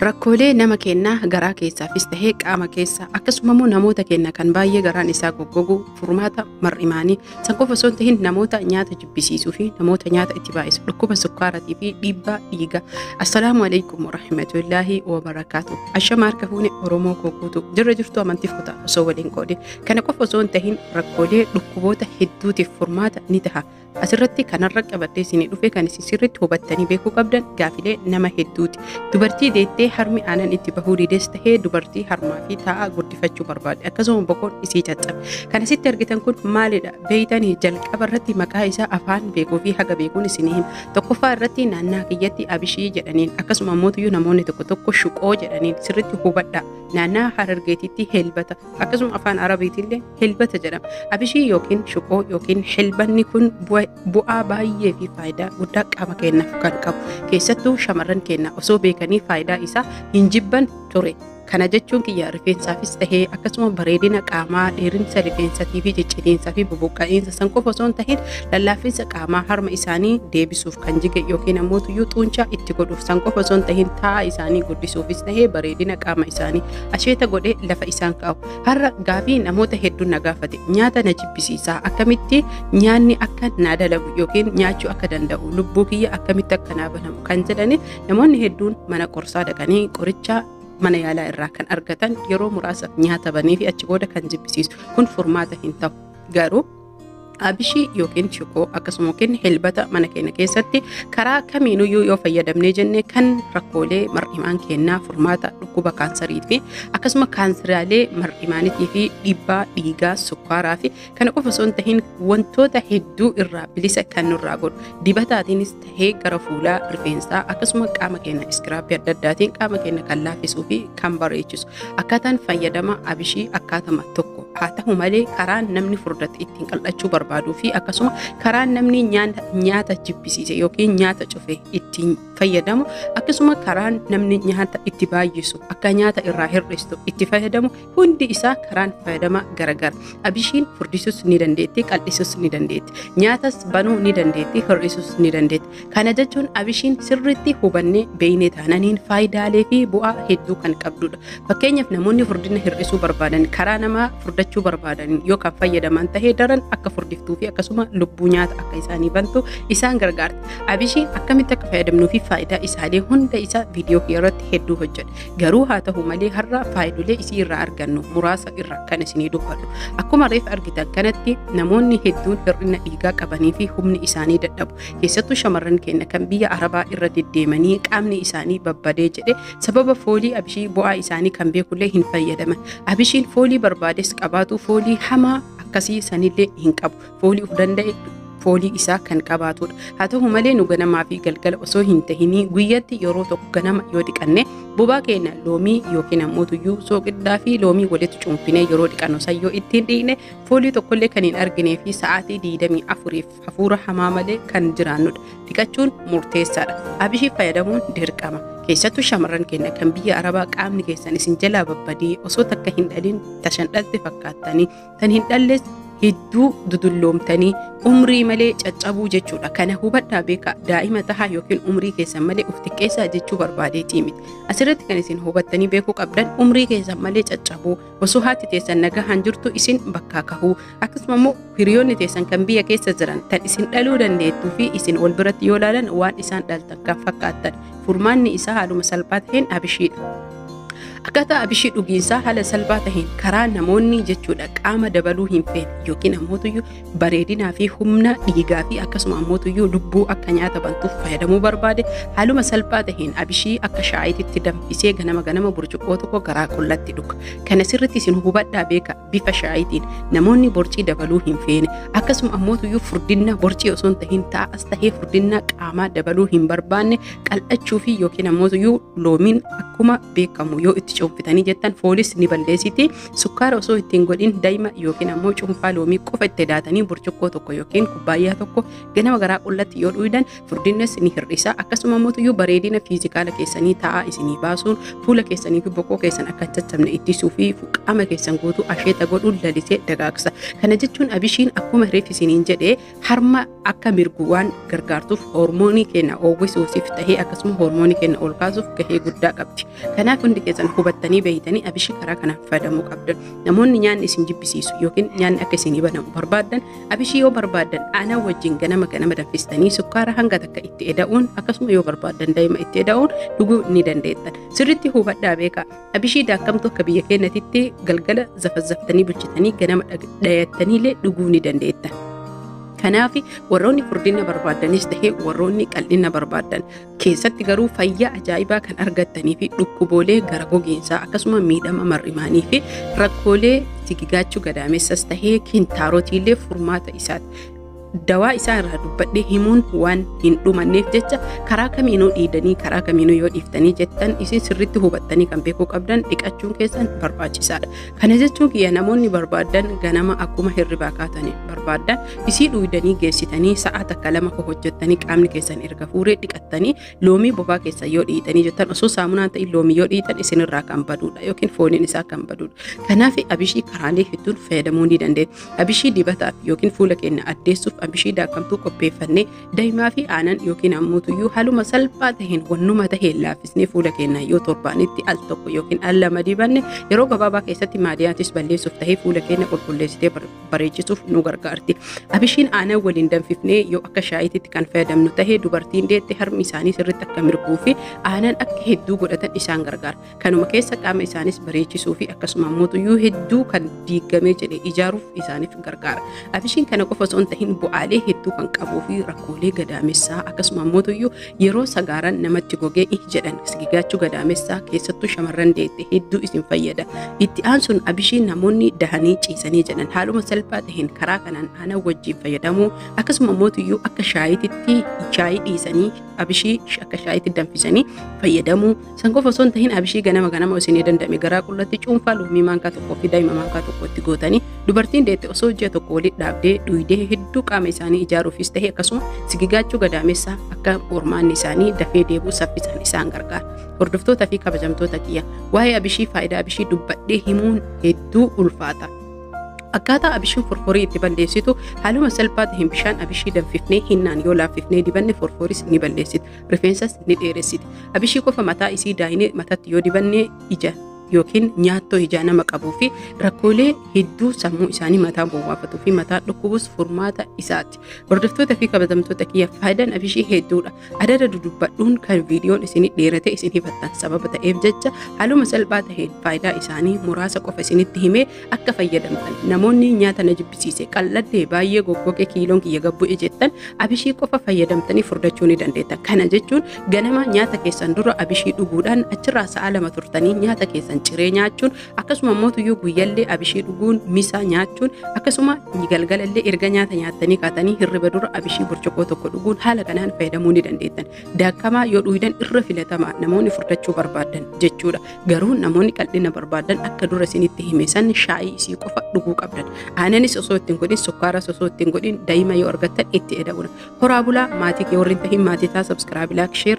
Rakkoolee nama keenyaa garaa keessaafis tahee qaama keessa akkasumas namoota keenya kan baay'ee garaan isaa goggogu furmaata mar'imaanii san qofa osoo hin tahin namoota nyaata jibbisiisuu fi namoota nyaata itti baay'isu dhukkuba sukkaaraatii fi dhiibbaa dhiigaa. Assalaamu alaykum warahmatullaahi wabarakaatu. Ashama harka fuune Oromoo kokuutu jirra jirtu amantiif kutaa osoo waliin qoode kana qofa osoo hin tahin rakkoolee dhukkuboota hedduutiif furmaata ni taha. Asirratti kanarra qabadhee isinii dhufe kan isin sirriitti hubattanii beekuu qabdan gaafilee nama hedduuti. Dubartii deettee harmi aanan itti bahuu dides tahee dubartii harmaa fi taa'aa guddifachuu barbaadde akkasuma boqoon isii caccabe. Kan asitti argitan kun maalidha? Beeytanii jalqaba irratti maqaa isaa afaan beekuu fi haga beekuun isinii hima. Tokkoffaa irratti naannaa kiyyatti abishii jedhaniin akkasuma ammoo namoonni tokko tokko shuqoo jedhaniin sirriitti hubadhaa. Naannaa Harargeetitti helbata akkasuma afaan Arabiitillee helbata jedhama. Abishii yookiin shuqoo yookiin helbanni kun bu'aa baay'ee fi faayidaa guddaa qaama keenyaaf kan qabu. Keessattuu shamarran keenya osoo beekanii faayidaa isaa hin jibban ture. Kana jechuun kiyya rifeensaafis tahee akkasuma bareedina qaamaa dheerinsa rifeensatii fi cicciriinsaa fi bubuqqa'iinsa san qofa osoo hin tahin lallaafinsa qaamaa harma isaanii deebisuuf kan jige yookiin ammoo xuuncaa itti godhuuf san qofa osoo hin tahin taa'aa isaanii guddisuufis tahee bareedina qaama isaanii asheeta godhee lafa isaan kaa'u. Har'a gaafii namoota hedduun na gaafate nyaata na jibbisiisaa akkamitti nyaanni akka naa dalagu yookiin nyaachuu akka danda'u lubbuu kiyya akkamitti akka naa banamu kan jedhani namoonni hedduun mana qorsaa dhaqanii qoricha mana yaalaa irraa kan argatan yeroo muraasaaf nyaata banii fi achi booda kan jibbisiisu kun furmaata hin ta'u. Garuu abishii yookiin shuqoo akkasuma yookiin helbata mana keenya keessatti karaa kamiinuyyuu yoo fayyadamnee jenne kan rakkoolee mar'imaan keenyaa furmaata dhukkuba kaansarii fi akkasuma kaansiraalee mar'imaanitii fi dhiibbaa dhiigaa sukkaaraa fi kana qofa osoo hin tahin wantoota hedduu irraa bilisa kan nurraa godhu dibataatiinis tahee gara fuulaa rifeensaa akkasuma qaama keenya iskiraappii adda addaatiin qaama keenya kan laafisuu fi kan bareechisu akkaataan fayyadama abishii akkaatama tokko haa ta'u malee karaan namni furdate ittiin qal'achuu barbaaduu fi akkasuma karaan namni nyaata jibbisiise yookiin nyaata cufe ittiin fayyadamu akkasuma karaan namni nyaata itti baay'isu akka nyaata irraa hir'istu itti fayyadamu hundi isaa karaan fayyadama garagara. Abishiin furdisuus ni dandeetti, qal'isuus ni dandeetti, nyaatas banuu ni dandeetti, hir'isuus ni dandeetti. Kana jechuun abishiin sirriitti hubannee beeynee taananiin faayidaalee fi bu'aa hedduu kan qabdudha. Fakkeenyaaf namoonni furdina hir'isuu barbaadan karaa namaa furdachuu barbaadan yoo kan fayyadaman tahee daran akka furdiftuu fi akkasuma lubbuu nyaata akka isaanii bantu isaan gargaarti. Abishiin akkamitti akka fayyadamnuu fi faayidaa isaalee hunda isaa viidiyoo irratti hedduu hojjedha. Garuu haa ta'u malee har'a faayidolee isii irraa argannu muraasa irraa kan isinii dubbadhu. Akkuma reef argitan kanatti namoonni hedduun hir'ina dhiigaa qabanii fi humni isaanii dadhabu. Keessattuu shamarran keenya kan biyya Arabaa irra deddeemanii qaamni isaanii babbadee jedhe sababa foolii abishii bu'aa isaanii kan beekullee hin fayyadaman. Abishiin foolii barbaades qabaatu foolii hamaa akkasii sanillee hin qabu. Foolii of danda'e foolii isaa kan qabaatudha. Haa ta'u malee nu ganamaa fi galgala osoo hin tahinii guyyatti yeroo tokko ganama yoo dhiqanne bobaa keenya loomii yookiin ammoo soqiddaa fi loomii walitti cuunfinee yeroo dhiqannu sayyoo ittiin dhiqne foolii tokkollee kan hin arginee fi sa'aatii 24f hafuura hamaa malee kan jiraannudha. Dhiqachuun murteessaadha. Abishii fayyadamuun dirqama. Keessattuu shamarran keenya kan biyya Arabaa qaamni keessan isin jalaa babbadee osoo takka hin dhalin tashan dhalte fakkaattanii tan hin dhalles hedduu dudulloomtanii umrii malee caccabuu jechuudha. Kana hubadhaa beekaa daa'ima tahaa yookiin umrii keessan malee of xiqqeessaa jechuu barbaadeetii miti. Asirratti kan isin hubattanii beekuu qabdan umrii keessan malee caccabuu osoo haati teessan nagahaan jirtu isin bakkaa kahuu akkasuma immoo hiriyoonni teessan kan biyya keessa jiran tan isin dhaluu dandeettuu fi isin wal biratti yoo ilaalan waan isaan dhaltan kan fakkaattan furmaanni isaa haaluma salphaa taheen abishiidha. Akkaataa abishii dhugiinsaa haala salphaa taheen karaa namoonni jechuudha qaama dabaluu hin feene yookiin ammoo bareedinaa fi humna dhiigaa fi akkasuma ammoo lubbuu akka nyaata bantuuf fayyadamuu barbaade haaluma salphaa taheen abishii akka shaayiitti danfisee ganama burcuqqoo tokko garaa qullatti dhuga. Kana sirriitti isin hubadhaa beeka bifa shaayiitiin namoonni borcii dabaluu hin feene akkasuma ammoo furdina borcii osoo hin tahin taa'as tahee furdina qaamaa dabaluu hin barbaanne qal'achuu fi yookiin ammoo loomiin akkuma beekamu yoo itti cuunfitanii jettan foolis ni balleessiti. Sukkaara osoo ittiin godhin daa'ima yookiin ammoo cuunfaa loomii qofa itti daatanii burcuqqoo tokko yookiin kubbaayyaa tokko ganama garaa qullatti yoo dhuyidan furdinnes ni hir'isa. Akkasuma immoo bareedina fiizikaala keessanii taa'aa isinii baasuun fuula keessanii fi boqoo keessan akka hin caccabne ittisuu fi qaama keessan guutuu asheeta godhuun lalisee dagaagsa. Kana jechuun abishiin akkuma reef isiniin jedhee harma akka mirgu waan gargaartuuf hormoonii keenya oowwisuuf tahee akkasuma hormoonii keenya ol kaasuuf gahee guddaa qabdi. Kanaaf hundi keessan hubattanii beeytanii abishii karaa kanaan fayyadamuu qabdan. Namoonni nyaanni isin jibbisiisu yookiin nyaanni akka isinii banamu barbaadan abishii yoo barbaadan aanaa wajjin ganama danfistanii sukkaara hanga takka itti eda'uun akkasuma yoo barbaadan daa'ima itti eda'uun dhuguu ni dandeettan. Sirriitti hubadhaa beekaa. Abishii daakkamtu akka biyya keenyatti galgala zafazzaftanii bulchitanii ganama dhayattaniillee dhuguu ni dandeettan. Kanaaf warroonni furdina barbaadanis tahee warroonni qal'ina barbaadan keessatti garuu fayyaa ajaa'ibaa kan argattanii fi dhukkuboolee gara gogiinsaa akkasuma miidhama mar'imaanii fi rakkoolee sigigaachuu gadaamessas tahee kiintaarotiillee furmaata isaati. Dawaa isaa irraa dubbadhee himuun waan hin dhumanneef jecha karaa kamiinuu dhiidanii karaa kamiinuu yoo dhiiftanii jettan isin sirriitti hubattanii kan beekuu qabdan dhiqachuun keessan barbaachisaadha. Kana jechuun kiyya namoonni barbaadan ganama akkuma hirribaa kaatanii barbaadan isii dhuydanii geessitanii sa'a takka lama hojjettanii qaamni keessan erga fuuree dhiqattanii loomii bobaa keessan yoo dhiitanii jettan osoo saamunaan ta'in loomii yoo dhiitan isinirraa kan baduudha yookiin fooniin isaa kan baduudha. Kanaaf abishii karaalee hedduun fayyadamuu ni dandeenya. Abishii dibataaf yookiin fuula keenya addeessuuf abishii daakkamtuu qopheeffannee daa'imaa fi aanan yookiin ammuutuyyuu haaluma salphaa taheen wannuma taheen laaffisnee fuula keenya yoo torbaanitti al tokko yookiin al lama dibanne yeroo gabaabaa keessatti maadiyaatis balleessuuf tahee fuula keenya qulqulleessitee bareechisuuf nu gargaarti. Abishiin aanan waliin danfifnee yoo akka shaayiitti kan fayyadamnu tahee dubartiin deette harmi isaanii sirriitti akka mirguu fi aanan akka hedduu godhatan isaan gargaara. Kanuma keessa qaama isaanis bareechisuu fi akkasuma ammuutuyyuu hedduu kan diigamee jedhee ijaaruuf isaaniif gargaara. Abishiin kana qofa osoo hin tahin bu'aalee hedduu kan qabuu fi rakkoolee gadaamessaa akkasuma ammuutuyyuu yeroo sagaaran namatti gogee jedhan sigigaachuu gadaamessaa keessattuu shamarran deette hedduu isin fayyada. Itti aansuun abishiin namoonni dahanii ciisanii jedhan haaluma salphaa taheen karaa kanaan aanan wajjin fayyadamuu akkasuma ammuutuyyuu akka shaayiitti shaayii dhiisanii abishii akka shaayiitti danfisanii fayyadamuu. San qofa osoo hin tahin abishii ganama isinii danda'ame garaa qullatti cuunfaa loomii maankaa tokkoo fi daa'ima maankaa tokkotti gootanii dubartiin deette osoo ji'a tokko walitti dhaabdee dhuydee hedduu qaama isaanii ijaaruufis tahee akkasuma sigigaachuu gadaamessaa akka hormaanni isaanii dafee deebuu saffisaan isaan gargaara. Hordoftootaa fi kabajamtoota kiyya waa'ee abishii faayidaa abishii dubbadhee himuun hedduu ulfaata. Akkaataa abishiin forforii itti balleessitu haaluma salphaa taheen bishaan abishii danfifnee hinnaan yoo laaffifnee dibanne forforis ni balleessiti. Rifeensas ni dheeressiti. Abishii qofa mataa isii daayinee mataatti yoo dibanne ija yookiin nyaattoo ijaa nama qabuu fi rakkoolee hedduu sammuu isaanii mataa bowwaafatuu fi mataa dhukkubuus furmaata isaati. Hordoftootaa fi kabajamtoota kiyya faayidaan abishii hedduudha. Adada dudubbadhuun kan viidiyoon isinii dheerate isin hifattan sababa ta'eef jecha haaluma salphaa taheen faayidaa isaanii muraasa qofa isinitti himee akka fayyadamtan. Namoonni nyaata na jibbisiise qal'adhee baay'ee goggoge kiiloon kiyya gabbu'e jettan abishii qofa fayyadamtanii furdachuu ni dandeettan. Kana jechuun ganama nyaata keessan dura abishii dhuguudhaan achirraa sa'a lama turtanii nyaata keessan ciree nyaachuun akkasuma mootuyyuu guyyallee abishii dhuguun misaa nyaachuun akkasuma galgalallee erga nyaata nyaattanii kaatanii hirriba dura abishii burcuqqoo tokko dhuguun haala kanaan fayyadamuu ni dandeettan. Daakkamaa yoo dhuydan irra filatamaa namoonni furdachuu barbaadan jechuudha. Garuu namoonni qal'ina barbaadan akka dura isinitti hime san shaayii isii qofa dhuguu qabdan. Aananis osoo ittiin godhin sukkaaras osoo ittiin godhin daa'ima yoo argattan itti eda'uudha. Horaa bulaa maatii kee warri hin tahin maatii taa subscribe like share